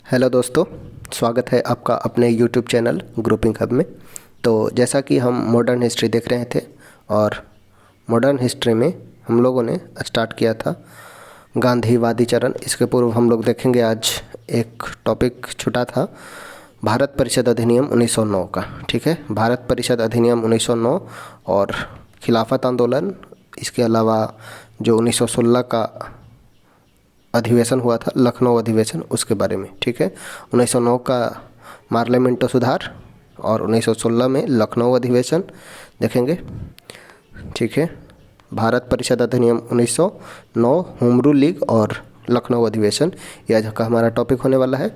Hello दोस्तों, स्वागत है आपका अपने यूट्यूब चैनल ग्रुपिंग हब में। तो जैसा कि हम मॉडर्न हिस्ट्री देख रहे थे और मॉडर्न हिस्ट्री में हम लोगों ने स्टार्ट किया था गांधीवादी चरण। इसके पूर्व हम लोग देखेंगे आज एक टॉपिक छूटा था भारत परिषद अधिनियम 1909 का। ठीक है, भारत परिषद अधिनियम 1909 और खिलाफत आंदोलन, इसके अलावा जो 1916 का अधिवेशन हुआ था, लखनऊ अधिवेशन, उसके बारे में। ठीक है, 1909 का मार्ले मिंटो सुधार और 1916 में लखनऊ अधिवेशन देखेंगे। ठीक है, भारत परिषद अधिनियम 1909, होम रूल लीग और लखनऊ अधिवेशन, यह आज का हमारा टॉपिक होने वाला है।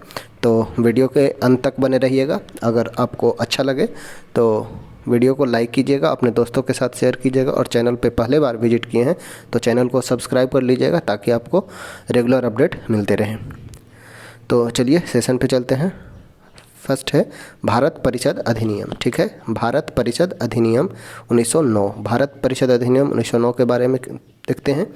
तो वीडियो के अंत तक बने रहिएगा। अगर आपको अच्छा लगे तो वीडियो को लाइक कीजिएगा, अपने दोस्तों के साथ शेयर कीजिएगा और चैनल पे पहले बार विजिट किए हैं तो चैनल को सब्सक्राइब कर लीजिएगा ताकि आपको रेगुलर अपडेट मिलते रहें। तो चलिए सेशन पे चलते हैं। फर्स्ट है भारत परिषद अधिनियम। ठीक है, भारत परिषद अधिनियम 1909। भारत परिषद अधिनियम 1909 के बारे में देखते हैं।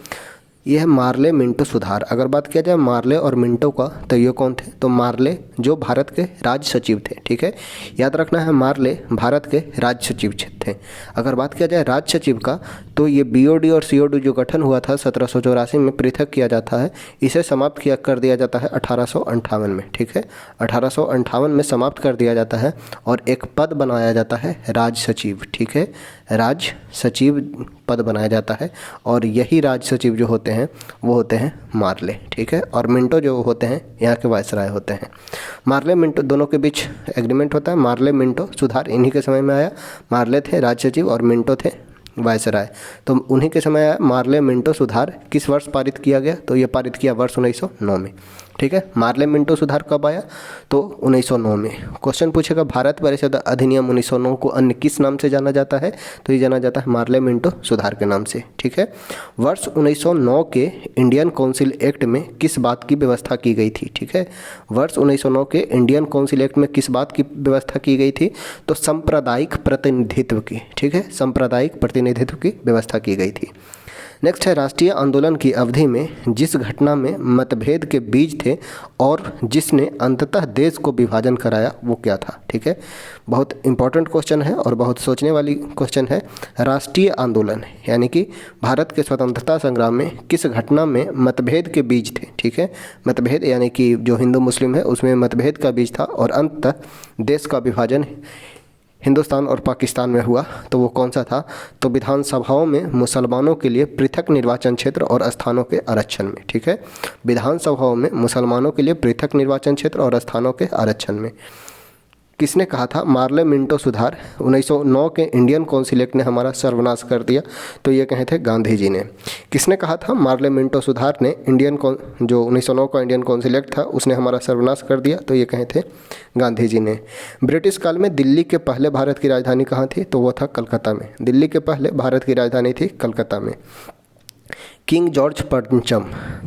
यह है मार्ले मिंटो सुधार। अगर बात किया जाए मार्ले और मिंटो का, तो ये कौन थे? तो मार्ले जो भारत के राज्य सचिव थे। ठीक है, याद रखना है, मार्ले भारत के राज्य सचिव थे। अगर बात किया जाए राज्य सचिव का, तो ये बीओडी और सीओडी जो गठन हुआ था 1784 में, पृथक किया जाता है। इसे समाप्त कर दिया जाता है 1858 में। ठीक है, 1858 में समाप्त कर दिया जाता है और एक पद बनाया जाता है राज्य सचिव। ठीक है, राज्य सचिव पद बनाया जाता है और यही राज्य सचिव जो होते हैं वो होते हैं मार्ले। ठीक है, और मिंटो जो होते हैं यहाँ के वायसराय होते हैं। मार्ले मिंटो दोनों के बीच एग्रीमेंट होता है। मार्ले मिंटो सुधार इन्हीं के समय में आया। मार्ले थे राज्य सचिव और मिंटो थे वायसराय, तो उन्हीं के समय आया। मार्ले मिंटो सुधार किस वर्ष पारित किया गया? तो ये पारित किया वर्ष 1909 में। ठीक है, मार्ले मिंटो सुधार कब आया? तो 1909 में। क्वेश्चन पूछेगा भारत परिषद अधिनियम 1909 को अन्य किस नाम से जाना जाता है? तो ये जाना जाता है मार्ले मिंटो सुधार के नाम से। ठीक है, वर्ष 1909 के इंडियन काउंसिल एक्ट में किस बात की व्यवस्था की गई थी? ठीक है, वर्ष 1909 के इंडियन काउंसिल एक्ट में किस बात की व्यवस्था की गई थी? तो सांप्रदायिक प्रतिनिधित्व की। ठीक है, सांप्रदायिक प्रतिनिधित्व की व्यवस्था की गई थी। नेक्स्ट है राष्ट्रीय आंदोलन की अवधि में जिस घटना में मतभेद के बीज थे और जिसने अंततः देश को विभाजन कराया, वो क्या था? ठीक है, बहुत इंपॉर्टेंट क्वेश्चन है और बहुत सोचने वाली क्वेश्चन है। राष्ट्रीय आंदोलन यानी कि भारत के स्वतंत्रता संग्राम में किस घटना में मतभेद के बीज थे? ठीक है, मतभेद यानी कि जो हिंदू मुस्लिम है उसमें मतभेद का बीज था और अंततः देश का विभाजन हिंदुस्तान और पाकिस्तान में हुआ, तो वो कौन सा था? तो विधानसभाओं में मुसलमानों के लिए पृथक निर्वाचन क्षेत्र और स्थानों के आरक्षण में। ठीक है, विधानसभाओं में मुसलमानों के लिए पृथक निर्वाचन क्षेत्र और स्थानों के आरक्षण में किसने कहा था? मार्ले मिंटो सुधार। 1909 के इंडियन काउंसिल एक्ट ने हमारा सर्वनाश कर दिया, तो ये कहे थे गांधी जी ने। किसने कहा था? मार्ले मिंटो सुधार ने। जो 1909 का इंडियन काउंसिल एक्ट था उसने हमारा सर्वनाश कर दिया, तो ये कहे थे गांधी जी ने। ब्रिटिश काल में दिल्ली के पहले भारत की राजधानी कहाँ थी? तो वो था कलकत्ता में। दिल्ली के पहले भारत की राजधानी थी कलकत्ता में। किंग जॉर्ज पंचम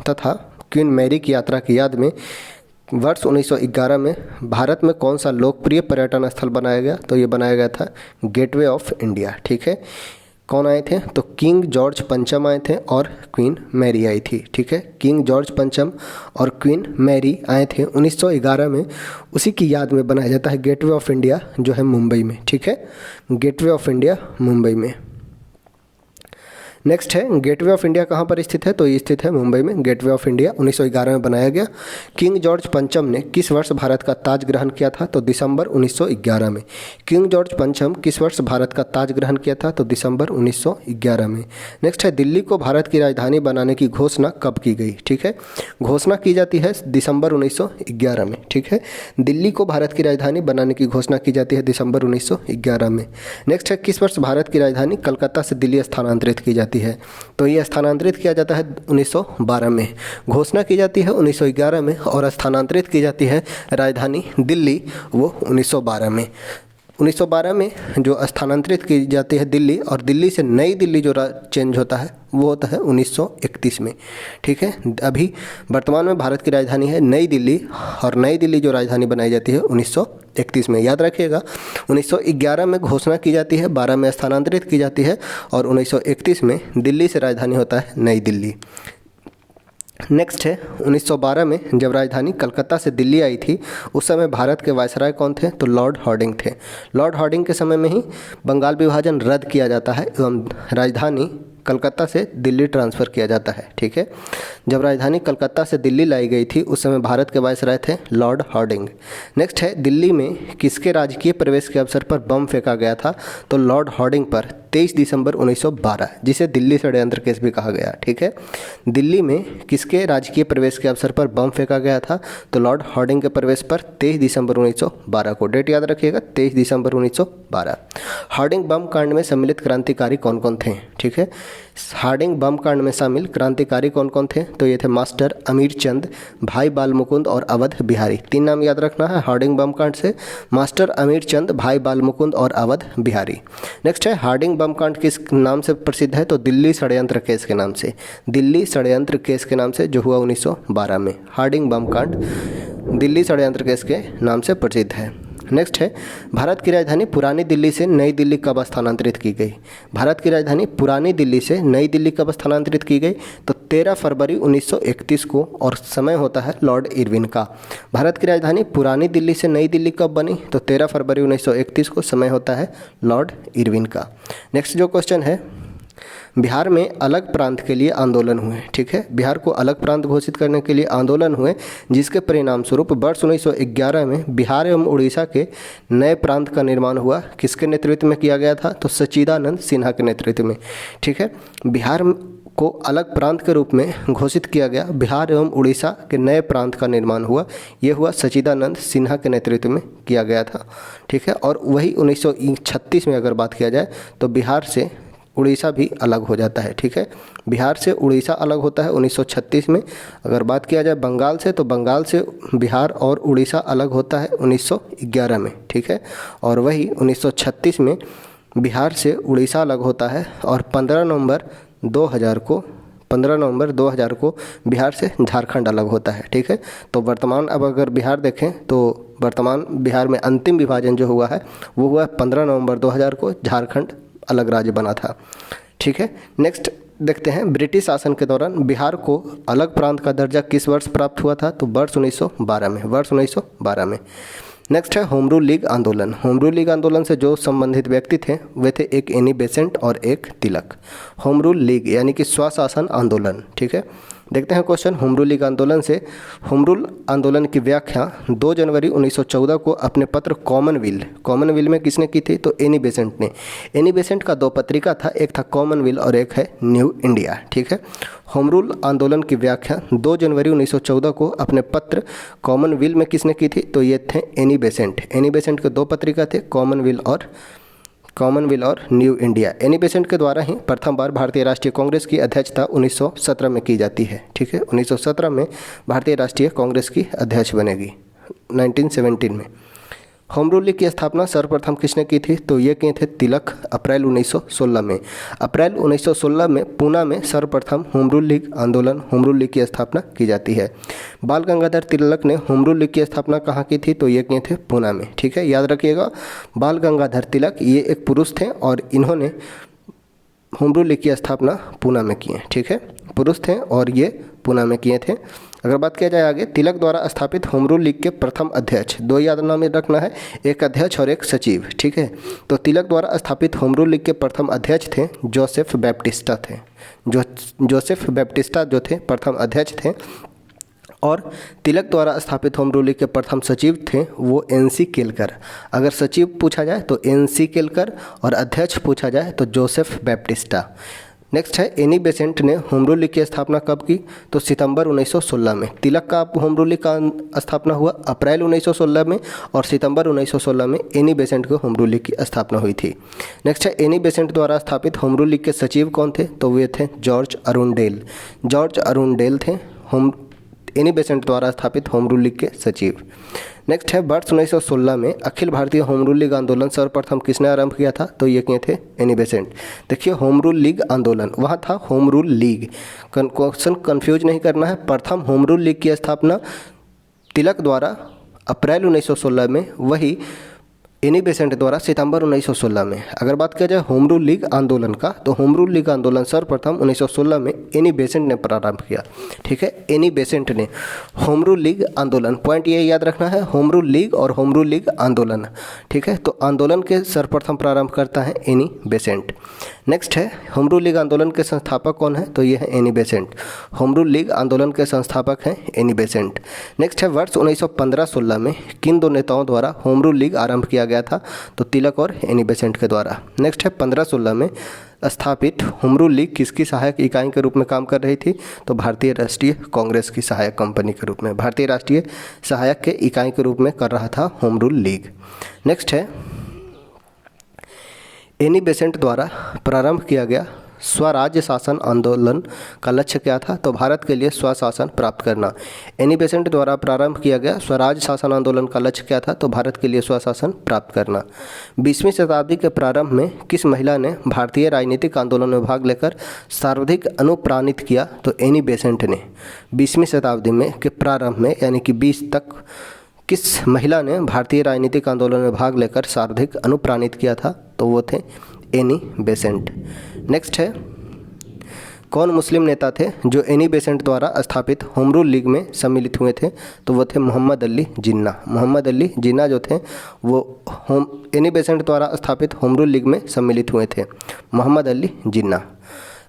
तथा क्वीन मैरी की यात्रा की याद में वर्ष 1911 में भारत में कौन सा लोकप्रिय पर्यटन स्थल बनाया गया? तो ये बनाया गया था गेटवे ऑफ इंडिया। ठीक है, कौन आए थे? तो किंग जॉर्ज पंचम आए थे और क्वीन मैरी आई थी। ठीक है, किंग जॉर्ज पंचम और क्वीन मैरी आए थे 1911 में। उसी की याद में बनाया जाता है गेटवे ऑफ इंडिया, जो है मुंबई में। ठीक है, गेटवे ऑफ इंडिया मुंबई में। नेक्स्ट है गेटवे ऑफ इंडिया कहाँ पर स्थित है? तो ये स्थित है मुंबई में। गेटवे ऑफ इंडिया 1911 में बनाया गया। किंग जॉर्ज पंचम ने किस वर्ष भारत का ताज ग्रहण किया था? तो दिसंबर 1911 में। किंग जॉर्ज पंचम किस वर्ष भारत का ताज ग्रहण किया था? तो दिसंबर 1911 में। नेक्स्ट है दिल्ली को भारत की राजधानी बनाने की घोषणा कब की गई? ठीक है, घोषणा की जाती है दिसंबर 1911 में। ठीक है, दिल्ली को भारत की राजधानी बनाने की घोषणा की जाती है दिसंबर 1911 में। नेक्स्ट है किस वर्ष भारत की राजधानी कलकत्ता से दिल्ली स्थानांतरित की जाती है? तो ये स्थानांतरित किया जाता है 1912 में। घोषणा की जाती है 1911 में और स्थानांतरित की जाती है राजधानी दिल्ली, वो 1912 में। 1912 में जो स्थानांतरित की जाती है दिल्ली, और दिल्ली से नई दिल्ली जो चेंज होता है वो होता है 1931 में। ठीक है, अभी वर्तमान में भारत की राजधानी है नई दिल्ली और नई दिल्ली जो राजधानी बनाई जाती है 1931 में। याद रखिएगा, 1911 में घोषणा की जाती है, 12 में स्थानांतरित की जाती है और 1931 में दिल्ली से राजधानी होता है नई दिल्ली। नेक्स्ट है 1912 में जब राजधानी कलकत्ता से दिल्ली आई थी, उस समय भारत के वायसराय कौन थे? तो लॉर्ड हार्डिंग थे। लॉर्ड हार्डिंग के समय में ही बंगाल विभाजन रद्द किया जाता है एवं राजधानी कलकत्ता से दिल्ली ट्रांसफ़र किया जाता है। ठीक है, जब राजधानी कलकत्ता से दिल्ली लाई गई थी उस समय भारत के वायसराय थे लॉर्ड हार्डिंग। नेक्स्ट है दिल्ली में किसके राजकीय प्रवेश के अवसर पर बम फेंका गया था? तो लॉर्ड हार्डिंग पर 23 दिसंबर 1912, जिसे दिल्ली षड्यंत्र केस भी कहा गया। ठीक है, दिल्ली में किसके राजकीय प्रवेश के अवसर पर बम फेंका गया था? तो लॉर्ड हार्डिंग के प्रवेश पर 23 दिसंबर 1912 को, डेट याद रखिएगा 23 दिसंबर 1912। हार्डिंग बम कांड में सम्मिलित क्रांतिकारी कौन कौन थे? ठीक है, हार्डिंग बम कांड में शामिल क्रांतिकारी कौन कौन थे? तो ये थे मास्टर अमीर चंद, भाई बाल मुकुंद और अवध बिहारी। 3 नाम याद रखना है हार्डिंग बम कांड से, मास्टर अमीर चंद, भाई बाल मुकुंद और अवध बिहारी। नेक्स्ट है हार्डिंग बम कांड किस नाम से प्रसिद्ध है? तो दिल्ली षड्यंत्र केस के नाम से, दिल्ली षड्यंत्र केस के नाम से, जो हुआ 1912 में। हार्डिंग बम कांड दिल्ली षड्यंत्र केस के नाम से प्रसिद्ध है। नेक्स्ट है भारत की राजधानी पुरानी दिल्ली से नई दिल्ली कब स्थानांतरित की गई? भारत की राजधानी पुरानी दिल्ली से नई दिल्ली कब स्थानांतरित की गई? तो 13 फरवरी 1931 को, और समय होता है लॉर्ड इरविन का। भारत की राजधानी पुरानी दिल्ली से नई दिल्ली कब बनी? तो 13 फरवरी 1931 को, समय होता है लॉर्ड इरविन का। नेक्स्ट जो क्वेश्चन है, बिहार में अलग प्रांत के लिए आंदोलन हुए। ठीक है, बिहार को अलग प्रांत घोषित करने के लिए आंदोलन हुए, जिसके परिणाम स्वरूप वर्ष 1911 में बिहार एवं उड़ीसा के नए प्रांत का निर्माण हुआ। किसके नेतृत्व में किया गया था? तो सच्चिदानंद सिन्हा के नेतृत्व में। ठीक है, बिहार को अलग प्रांत के रूप में घोषित किया गया, बिहार एवं उड़ीसा के नए प्रांत का निर्माण हुआ। ये हुआ सच्चिदानंद सिन्हा के नेतृत्व में किया गया था। ठीक है, और वही 1936 में अगर बात किया जाए तो बिहार से उड़ीसा भी अलग हो जाता है। ठीक है, बिहार से उड़ीसा अलग होता है 1936 में। अगर बात किया जाए बंगाल से, तो बंगाल से बिहार और उड़ीसा अलग होता है 1911 में। ठीक है, और वही 1936 में बिहार से उड़ीसा अलग होता है, और 15 नवंबर 2000 को बिहार से झारखंड अलग होता है। ठीक है, तो वर्तमान अब अगर बिहार देखें तो वर्तमान बिहार में अंतिम विभाजन जो हुआ है वो हुआ 15 नवंबर 2000 को, झारखंड अलग राज्य बना था। ठीक है, नेक्स्ट देखते हैं ब्रिटिश शासन के दौरान बिहार को अलग प्रांत का दर्जा किस वर्ष प्राप्त हुआ था? तो वर्ष 1912 में, वर्ष 1912 में। नेक्स्ट है होम रूल लीग आंदोलन। होम रूल लीग आंदोलन से जो संबंधित व्यक्ति थे वे थे एक एनी बेसेंट और एक तिलक। होम रूल लीग यानी कि स्वशासन आंदोलन। ठीक है, देखते हैं क्वेश्चन होम रूल लीग आंदोलन से। होम रूल आंदोलन की व्याख्या 2 जनवरी 1914 को अपने पत्र कॉमनवेल में किसने की थी? तो एनी बेसेंट ने। एनी बेसेंट का 2 पत्रिका था, एक था कॉमनवेल और एक है न्यू इंडिया। ठीक है, होम रूल आंदोलन की व्याख्या 2 जनवरी 1914 को अपने पत्र कॉमनवेल में किसने की थी? तो ये थे एनी बेसेंट। एनी बेसेंट के 2 पत्रिका थे, कॉमनवेल और न्यू इंडिया। एनी बेसेंट के द्वारा ही प्रथम बार भारतीय राष्ट्रीय कांग्रेस की अध्यक्षता 1917 में की जाती है। ठीक है, 1917 में भारतीय राष्ट्रीय कांग्रेस की अध्यक्ष बनेगी 1917 में। होम रूल लीग की स्थापना सर्वप्रथम किसने की थी? तो ये किए थे तिलक, अप्रैल 1916 में। अप्रैल 1916 में पूना में सर्वप्रथम होम रूल लीग की स्थापना की जाती है। बाल गंगाधर तिलक ने होम रूल लीग की स्थापना कहाँ की थी? तो ये किए थे पूना में। ठीक है, याद रखिएगा बाल गंगाधर तिलक ये एक पुरुष थे और इन्होंने होम रूल लीग की स्थापना पूना में की है। ठीक है, पुरुष थे और ये पूना में किए थे। अगर बात किया जाए आगे, तिलक द्वारा स्थापित होम रूल लीग के प्रथम अध्यक्ष, 2 याद नाम रखना है, एक अध्यक्ष और एक सचिव। ठीक है, तो तिलक द्वारा स्थापित होम रूल लीग के प्रथम अध्यक्ष थे जोसेफ बैप्टिस्टा थे। जोसेफ बैप्टिस्टा जो थे प्रथम अध्यक्ष थे, और तिलक द्वारा स्थापित होम रूल लीग के प्रथम सचिव थे वो NC केलकर। अगर सचिव पूछा जाए तो NC केलकर और अध्यक्ष पूछा जाए तो जोसेफ बैप्टिस्टा। नेक्स्ट है एनी बेसेंट ने होम रूल लीग की स्थापना कब की? तो सितंबर 1916 में। तिलक का होम रूल लीग का स्थापना हुआ अप्रैल 1916 में, और सितंबर 1916 में एनी बेसेंट को होम रूल लीग की स्थापना हुई थी। नेक्स्ट है एनी बेसेंट द्वारा स्थापित होम रूल लीग के सचिव कौन थे? तो वे थे जॉर्ज अरुणडेल थे एनी बेसेंट द्वारा स्थापित होम रूल लीग के सचिव। नेक्स्ट है वर्ष 1916 में Akhil Bharatiya home rule league आंदोलन सर्वप्रथम किसने आरंभ किया था? तो ये किए थे एनी बेसेंट। देखिए होम रूल लीग आंदोलन वहाँ था home rule league, question confuse नहीं करना है। प्रथम होम रूल लीग की स्थापना तिलक द्वारा अप्रैल 1916 में, वही एनी बेसेंट द्वारा सितंबर 1916 में। अगर बात किया जाए होम रूल लीग आंदोलन का, तो होम रूल लीग आंदोलन सर्वप्रथम 1916 में एनी बेसेंट ने प्रारंभ किया। ठीक है, एनी बेसेंट ने होम रूल लीग आंदोलन, पॉइंट ये याद रखना है, होम रूल लीग और होम रूल लीग आंदोलन। ठीक है, तो आंदोलन के सर्वप्रथम प्रारंभ करता है एनी बेसेंट। नेक्स्ट है होम रूल लीग आंदोलन के संस्थापक कौन है, तो ये है Annie Besant. Home rule league आंदोलन के संस्थापक हैं एनी बेसेंट। नेक्स्ट है वर्ष 1915-16 में किन दो नेताओं द्वारा होम रूल लीग आरंभ किया गया था, तो तिलक और एनी बेसेंट के द्वारा। नेक्स्ट है 15-16 में स्थापित होम रूल लीग किसकी सहायक इकाई के रूप में काम कर रही थी, तो भारतीय राष्ट्रीय कांग्रेस की सहायक कंपनी के रूप में, भारतीय राष्ट्रीय सहायक के इकाई के रूप में कर रहा था होम रूल लीग। नेक्स्ट है एनी बेसेंट द्वारा प्रारंभ किया गया स्वराज्य शासन आंदोलन का लक्ष्य क्या था, तो भारत के लिए स्वशासन प्राप्त करना। एनी बेसेंट द्वारा प्रारंभ किया गया स्वराज्य शासन आंदोलन का लक्ष्य क्या था, तो भारत के लिए स्वशासन प्राप्त करना। 20वीं शताब्दी के प्रारंभ में किस महिला ने भारतीय राजनीतिक आंदोलन में भाग लेकर सर्वाधिक अनुप्राणित किया, तो एनी बेसेंट ने। 20वीं शताब्दी में के प्रारंभ में यानी कि 20 तक किस महिला ने भारतीय राजनीतिक आंदोलन में भाग लेकर सर्वाधिक अनुप्राणित किया था, तो वो थे एनी बेसेंट। नेक्स्ट है कौन मुस्लिम नेता थे जो एनी बेसेंट द्वारा स्थापित होम रूल लीग में सम्मिलित हुए थे, तो वो थे मोहम्मद अली जिन्ना। मोहम्मद अली जिन्ना जो थे वो एनी बेसेंट द्वारा स्थापित होम रूल लीग में सम्मिलित हुए थे, मोहम्मद अली जिन्ना।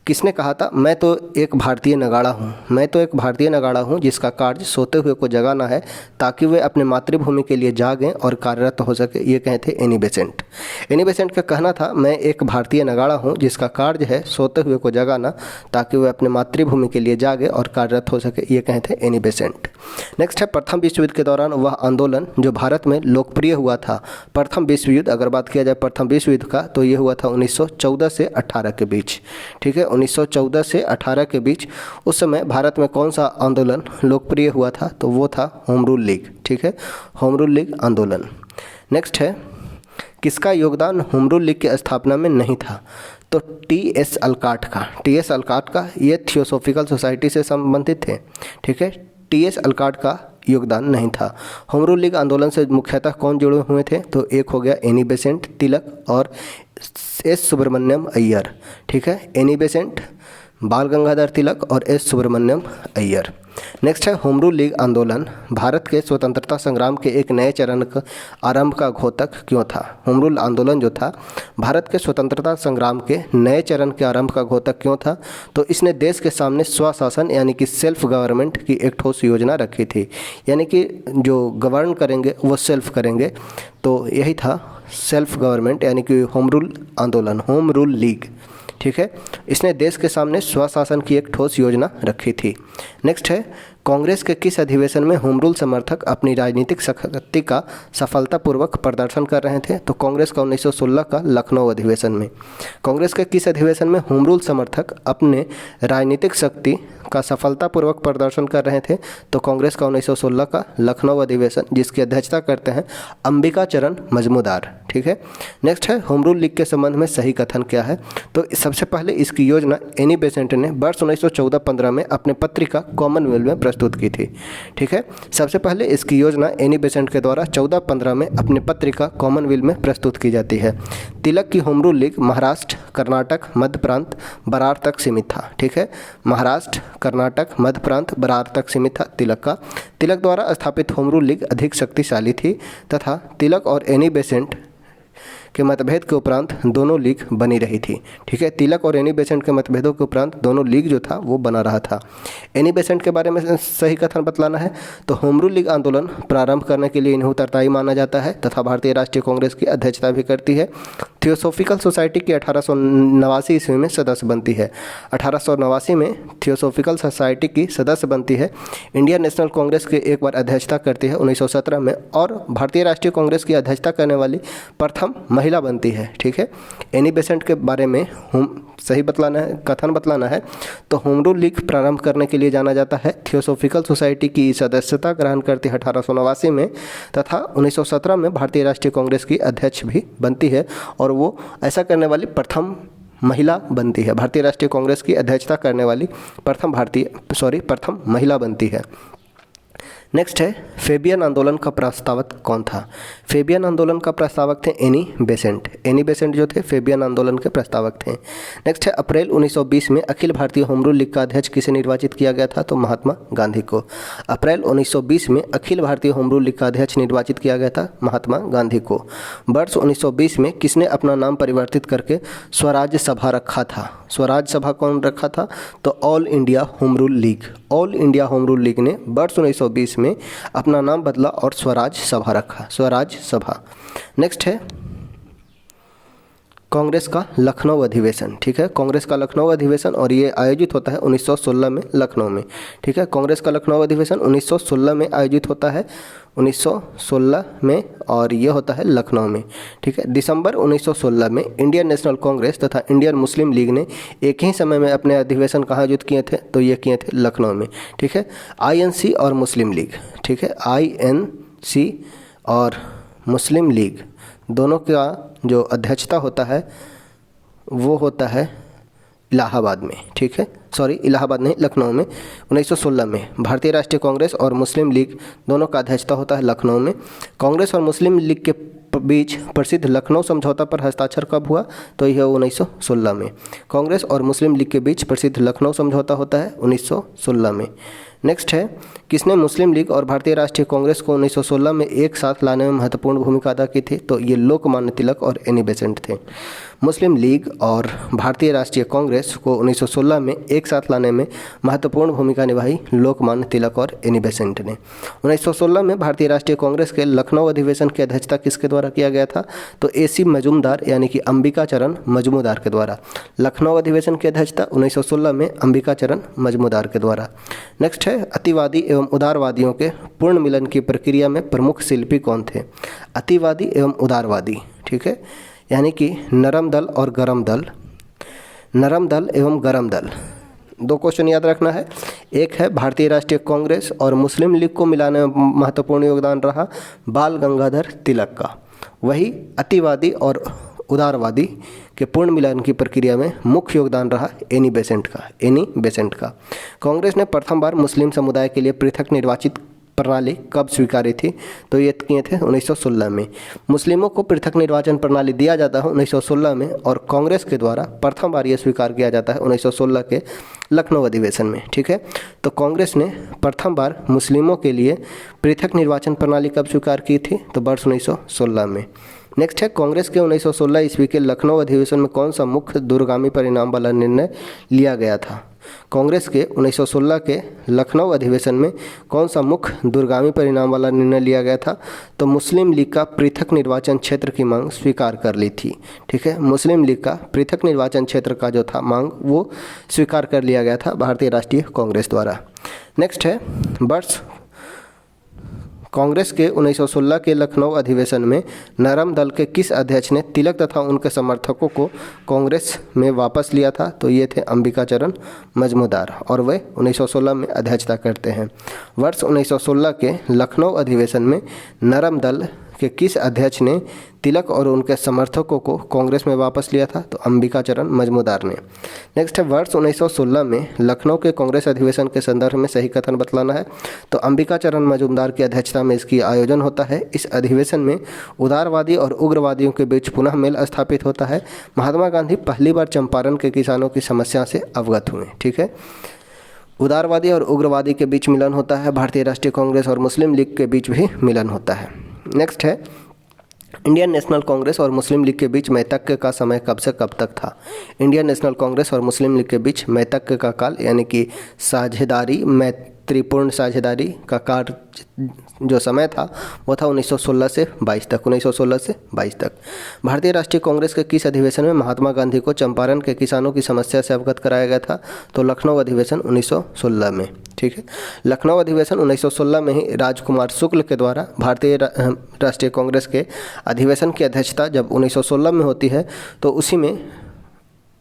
किसने कहा था, मैं तो एक भारतीय नगाड़ा हूँ, मैं तो एक भारतीय नगाड़ा हूँ जिसका कार्य सोते हुए को जगाना है ताकि वे अपने मातृभूमि के लिए जागें और कार्यरत हो सके, ये कहे थे एनी बेसेंट। एनी बेसेंट का कहना था मैं एक भारतीय नगाड़ा हूँ जिसका कार्य है सोते हुए को जगाना ताकि वे अपने मातृभूमि के लिए जागे और कार्यरत हो सके, ये कहे थे एनी बेसेंट। नेक्स्ट है प्रथम विश्व युद्ध के दौरान वह आंदोलन जो भारत में लोकप्रिय हुआ था। प्रथम विश्व युद्ध, अगर बात किया जाए प्रथम विश्व युद्ध का, तो ये हुआ था 1914 से 18 के बीच। ठीक है, 1914 से 18 के बीच उस समय भारत में कौन सा आंदोलन लोकप्रिय हुआ था, तो वो था होम रूल लीग। ठीक है, होम रूल लीग आंदोलन। नेक्स्ट है किसका योगदान होम रूल लीग की स्थापना में नहीं था, तो टी.एस. अल्काट का। टी.एस. अल्काट का, ये थियोसॉफिकल सोसाइटी से संबंधित थे। ठीक है, टी.एस. अल्काट का योगदान नहीं था। होम रूल लीग आंदोलन से मुख्यतः कौन जुड़े हुए थे, तो एक हो गया एनी बेसेंट, तिलक और एस सुब्रमण्यम अय्यर। ठीक है, एनी बेसेंट, बाल गंगाधर तिलक और एस सुब्रमण्यम अय्यर। नेक्स्ट है होम रूल लीग आंदोलन भारत के स्वतंत्रता संग्राम के एक नए चरण का आरंभ का घोतक क्यों था। होम रूल आंदोलन जो था भारत के स्वतंत्रता संग्राम के नए चरण के आरंभ का घोतक क्यों था, तो इसने देश के सामने स्वशासन यानी कि सेल्फ गवर्नमेंट की एक ठोस योजना रखी थी, यानी कि जो गवर्न करेंगे वो सेल्फ करेंगे, तो यही था सेल्फ गवर्नमेंट यानी कि होम रूल आंदोलन, होम रूल लीग। ठीक है, इसने देश के सामने स्वशासन की एक ठोस योजना रखी थी। नेक्स्ट है कांग्रेस के किस अधिवेशन में होम रूल समर्थक अपनी राजनीतिक शक्ति का सफलतापूर्वक प्रदर्शन कर रहे थे, तो कांग्रेस का 1916 का लखनऊ अधिवेशन में। कांग्रेस के किस अधिवेशन में होम रूल समर्थक अपने राजनीतिक शक्ति का सफलतापूर्वक प्रदर्शन कर रहे थे, तो कांग्रेस का 1916 का लखनऊ अधिवेशन, जिसकी अध्यक्षता करते हैं अंबिका चरण मजमूदार। ठीक है, नेक्स्ट है होम रूल लीग के संबंध में सही कथन क्या है, तो सबसे पहले इसकी योजना एनी बेसेंट ने वर्ष 1914-15 में अपने पत्रिका कॉमनवेल्थ में प्रस्तुत की थी। ठीक है, सबसे पहले इसकी योजना एनी बेसेंट के द्वारा 14-15 में अपनी पत्रिका कॉमनवेल्थ में प्रस्तुत की जाती है। तिलक की home rule league Maharashtra, Karnataka, Madhya Prant, Berar तक सीमित था। ठीक है, महाराष्ट्र, कर्नाटक, मध्य प्रांत, बरार तक सीमित था तिलक का। तिलक द्वारा स्थापित होम रूल लीग अधिक शक्तिशाली थी तथा तिलक और एनी बेसेंट के मतभेद के उपरांत दोनों लीग बनी रही थी। ठीक है, तिलक और एनी बेसेंट के मतभेदों के उपरांत दोनों लीग जो था वो बना रहा था। एनी बेसेंट के बारे में सही कथन बतलाना है, तो होम रूल लीग आंदोलन प्रारंभ करने के लिए इन्हें उत्तरदायी माना जाता है तथा भारतीय राष्ट्रीय कांग्रेस की अध्यक्षता भी करती है। थियोसॉफिकल सोसाइटी की 1889 ईस्वी में सदस्य बनती है। 1889 में थियोसॉफिकल सोसाइटी की सदस्य बनती है। इंडियन नेशनल कांग्रेस की एक बार अध्यक्षता करती है 1917 में, और भारतीय राष्ट्रीय कांग्रेस की अध्यक्षता करने वाली प्रथम महिला बनती है। ठीक है, एनी बेसेंट के बारे में सही बतलाना है, कथन बतलाना है, तो होम रूल लीग प्रारंभ करने के लिए जाना जाता है। थियोसॉफिकल सोसाइटी की सदस्यता ग्रहण करती है 1889 में तथा 1917 में भारतीय राष्ट्रीय कांग्रेस की अध्यक्ष भी बनती है, और वो ऐसा करने वाली प्रथम महिला बनती है। भारतीय राष्ट्रीय कांग्रेस की अध्यक्षता करने वाली प्रथम महिला बनती है। नेक्स्ट है फेबियन आंदोलन का प्रस्तावक कौन था। फेबियन आंदोलन का प्रस्तावक थे एनी बेसेंट। एनी बेसेंट जो थे फेबियन आंदोलन के प्रस्तावक थे। नेक्स्ट है अप्रैल 1920 में Akhil Bharatiya home rule league का अध्यक्ष किसे निर्वाचित किया गया था, तो महात्मा गांधी को। अप्रैल 1920 में Akhil Bharatiya home rule league का अध्यक्ष निर्वाचित किया गया था महात्मा गांधी को। वर्ष 1920 में किसने अपना नाम परिवर्तित करके स्वराज सभा रखा था। स्वराज सभा कौन रखा था, तो all India home rule league. All India home rule league ने वर्ष 1920 में अपना नाम बदला और स्वराज सभा रखा, स्वराज सभा। नेक्स्ट है कांग्रेस का लखनऊ अधिवेशन। ठीक है, कांग्रेस का लखनऊ अधिवेशन, और ये आयोजित होता है 1916 में लखनऊ में। ठीक है, कांग्रेस का लखनऊ अधिवेशन 1916 में आयोजित होता है, 1916 में, और ये होता है लखनऊ में। ठीक है, दिसंबर 1916 में इंडियन नेशनल कांग्रेस तथा इंडियन मुस्लिम लीग ने एक ही समय में अपने अधिवेशन कहाँ आयोजित किए थे, तो ये किए थे लखनऊ में। ठीक है, आईएनसी और मुस्लिम लीग। ठीक है, आईएनसी और मुस्लिम लीग दोनों का जो अध्यक्षता होता है वो होता है इलाहाबाद में। ठीक है, सॉरी इलाहाबाद नहीं, लखनऊ में। 1916 में भारतीय राष्ट्रीय कांग्रेस और मुस्लिम लीग दोनों का अध्यक्षता होता है लखनऊ में। कांग्रेस और मुस्लिम लीग के बीच प्रसिद्ध लखनऊ समझौता पर हस्ताक्षर कब हुआ, तो यह 1916 में। कांग्रेस और मुस्लिम लीग के बीच प्रसिद्ध लखनऊ समझौता होता है 1916 में। नेक्स्ट है किसने मुस्लिम लीग और भारतीय राष्ट्रीय कांग्रेस को 1916 में एक साथ लाने में महत्वपूर्ण भूमिका अदा की थी, तो ये लोकमान्य तिलक और एनी बेसेंट थे। मुस्लिम लीग और भारतीय राष्ट्रीय कांग्रेस को 1916 में एक साथ लाने में महत्वपूर्ण भूमिका निभाई लोकमान्य तिलक और एनी बेसेंट ने। 1916 में भारतीय राष्ट्रीय कांग्रेस के लखनऊ अधिवेशन की अध्यक्षता किसके द्वारा किया गया था, तो एसी मजूमदार यानी कि अंबिका चरण मजमूदार के द्वारा। लखनऊ अधिवेशन की अध्यक्षता 1916 में अंबिका चरण मजमूदार के द्वारा। नेक्स्ट है अतिवादी एवं उदारवादियों के पूर्ण मिलन की प्रक्रिया में प्रमुख शिल्पी कौन थे। अतिवादी एवं उदारवादी, ठीक है, यानी कि नरम दल और गरम दल। नरम दल एवं गरम दल, दो क्वेश्चन याद रखना है। एक है भारतीय राष्ट्रीय कांग्रेस और मुस्लिम लीग को मिलाने में महत्वपूर्ण योगदान रहा बाल गंगाधर तिलक का। वही अतिवादी और उदारवादी के पूर्ण मिलन की प्रक्रिया में मुख्य योगदान रहा एनी बेसेंट का। एनी बेसेंट का। कांग्रेस ने प्रथम बार मुस्लिम समुदाय के लिए पृथक निर्वाचित प्रणाली कब स्वीकारी थी, तो ये किए थे 1916 में। मुस्लिमों को पृथक निर्वाचन प्रणाली दिया जाता है 1916 में, और कांग्रेस के द्वारा प्रथम बार ये स्वीकार किया जाता है 1916 के लखनऊ अधिवेशन में। ठीक है, तो कांग्रेस ने प्रथम बार मुस्लिमों के लिए पृथक निर्वाचन प्रणाली कब स्वीकार की थी, तो वर्ष 1916 में। नेक्स्ट है कांग्रेस के 1916 ईस्वी के लखनऊ अधिवेशन में कौन सा मुख्य दूरगामी परिणाम वाला निर्णय लिया गया था। कांग्रेस के 1916 के लखनऊ अधिवेशन में कौन सा मुख्य दूरगामी परिणाम वाला निर्णय लिया गया था, तो मुस्लिम लीग का पृथक निर्वाचन क्षेत्र की मांग स्वीकार कर ली थी। ठीक है, मुस्लिम लीग का पृथक निर्वाचन क्षेत्र का जो था मांग वो स्वीकार कर लिया गया था भारतीय राष्ट्रीय कांग्रेस द्वारा। नेक्स्ट है वर्ष कांग्रेस के 1916 के लखनऊ अधिवेशन में नरम दल के किस अध्यक्ष ने तिलक तथा उनके समर्थकों को कांग्रेस में वापस लिया था, तो ये थे अंबिका चरण मजमूदार, और वे 1916 में अध्यक्षता करते हैं। वर्ष 1916 के लखनऊ अधिवेशन में नरम दल के किस अध्यक्ष ने तिलक और उनके समर्थकों को कांग्रेस में वापस लिया था, तो अंबिका चरण मजमूदार ने। नेक्स्ट है वर्ष 1916 में लखनऊ के कांग्रेस अधिवेशन के संदर्भ में सही कथन बतलाना है, तो अंबिका चरण मजूमदार की अध्यक्षता में इसकी आयोजन होता है। इस अधिवेशन में उदारवादी और उग्रवादियों के बीच पुनः मेल स्थापित होता है। महात्मा गांधी पहली बार चंपारण के किसानों की समस्या से अवगत हुए। ठीक है, उदारवादी और उग्रवादी के बीच मिलन होता है, भारतीय राष्ट्रीय कांग्रेस और मुस्लिम लीग के बीच भी मिलन होता है। नेक्स्ट है इंडियन नेशनल कांग्रेस और मुस्लिम लीग के बीच मैत्रेय का समय कब से कब तक था। इंडियन नेशनल कांग्रेस और मुस्लिम लीग के बीच मैत्रेय का काल यानी कि साझेदारी, मैत्रीपूर्ण साझेदारी का कार्य जो समय था वो था 1916 से 22 तक। 1916 से 22 तक। भारतीय राष्ट्रीय कांग्रेस के किस अधिवेशन में महात्मा गांधी को चंपारण के किसानों की समस्या से अवगत कराया गया था, तो लखनऊ अधिवेशन 1916 में। ठीक है, लखनऊ अधिवेशन 1916 में ही राजकुमार शुक्ल के द्वारा भारतीय राष्ट्रीय कांग्रेस के अधिवेशन की अध्यक्षता जब 1916 में होती है, तो उसी में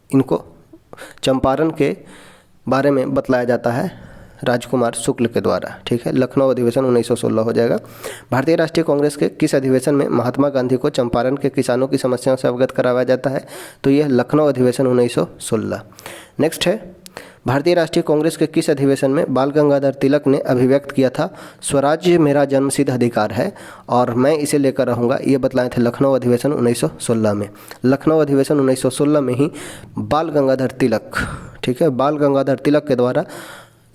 इनको चंपारण के बारे में बतलाया जाता है राजकुमार शुक्ल के द्वारा। ठीक है, लखनऊ अधिवेशन 1916 हो जाएगा। भारतीय राष्ट्रीय कांग्रेस के किस अधिवेशन में महात्मा गांधी को चंपारण के किसानों की समस्याओं से अवगत कराया जाता है, तो यह लखनऊ अधिवेशन 1916। नेक्स्ट है भारतीय राष्ट्रीय कांग्रेस के किस अधिवेशन में बाल गंगाधर तिलक ने अभिव्यक्त किया था स्वराज्य मेरा जन्मसिद्ध अधिकार है और मैं इसे लेकर रहूँगा, ये बतलाए थे लखनऊ अधिवेशन 1916 में। लखनऊ अधिवेशन 1916 में ही बाल गंगाधर तिलक, ठीक है, बाल गंगाधर तिलक के द्वारा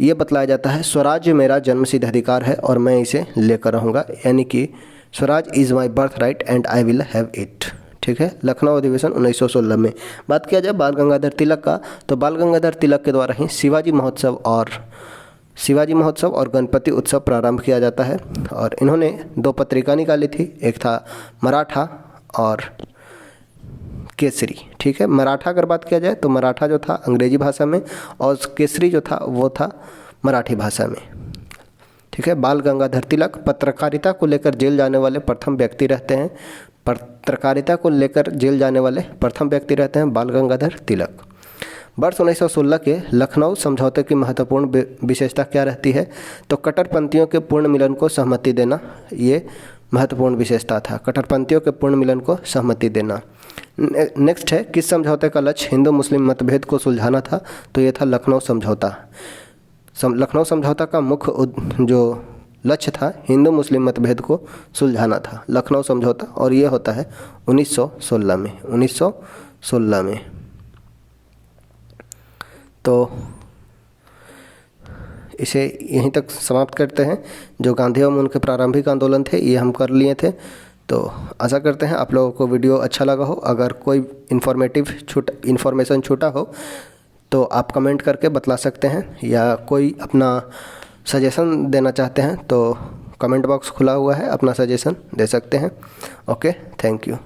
ये बतलाया जाता है स्वराज्य मेरा जन्मसिद्ध अधिकार है और मैं इसे लेकर रहूँगा, यानी कि Swaraj is my birth right and I will have it. ठीक है, लखनऊ अधिवेशन 1916 में। बात किया जाए बाल गंगाधर तिलक का, तो बाल गंगाधर तिलक के द्वारा ही शिवाजी महोत्सव और गणपति उत्सव प्रारंभ किया जाता है। और इन्होंने 2 पत्रिका निकाली थी, एक था मराठा और केसरी। ठीक है, मराठा अगर बात किया जाए तो मराठा जो था अंग्रेजी भाषा में और केसरी जो था वो था मराठी भाषा में। ठीक है, बाल गंगाधर तिलक पत्रकारिता को लेकर जेल जाने वाले प्रथम व्यक्ति रहते हैं। पत्रकारिता को लेकर जेल जाने वाले प्रथम व्यक्ति रहते हैं बाल गंगाधर तिलक। वर्ष 1916 के लखनऊ समझौते की महत्वपूर्ण विशेषता क्या रहती है? तो कट्टरपंथियों के पूर्ण मिलन को सहमति देना, ये महत्वपूर्ण विशेषता था, कट्टरपंथियों के पूर्ण मिलन को सहमति देना। नेक्स्ट है, किस समझौते का लक्ष्य हिंदू मुस्लिम मतभेद को सुलझाना था? तो ये था लखनऊ समझौता। लखनऊ समझौता का मुख्य जो लक्ष्य था हिंदू मुस्लिम मतभेद को सुलझाना था, लखनऊ समझौता, और ये होता है 1916 में। तो इसे यहीं तक समाप्त करते हैं। जो गांधी एवं उनके प्रारंभिक आंदोलन थे ये हम कर लिए थे। तो आशा करते हैं आप लोगों को वीडियो अच्छा लगा हो। अगर कोई इन्फॉर्मेशन छूटा हो तो आप कमेंट करके बतला सकते हैं, या कोई अपना सजेशन देना चाहते हैं तो कमेंट बॉक्स खुला हुआ है, अपना सजेशन दे सकते हैं। Okay, thank you.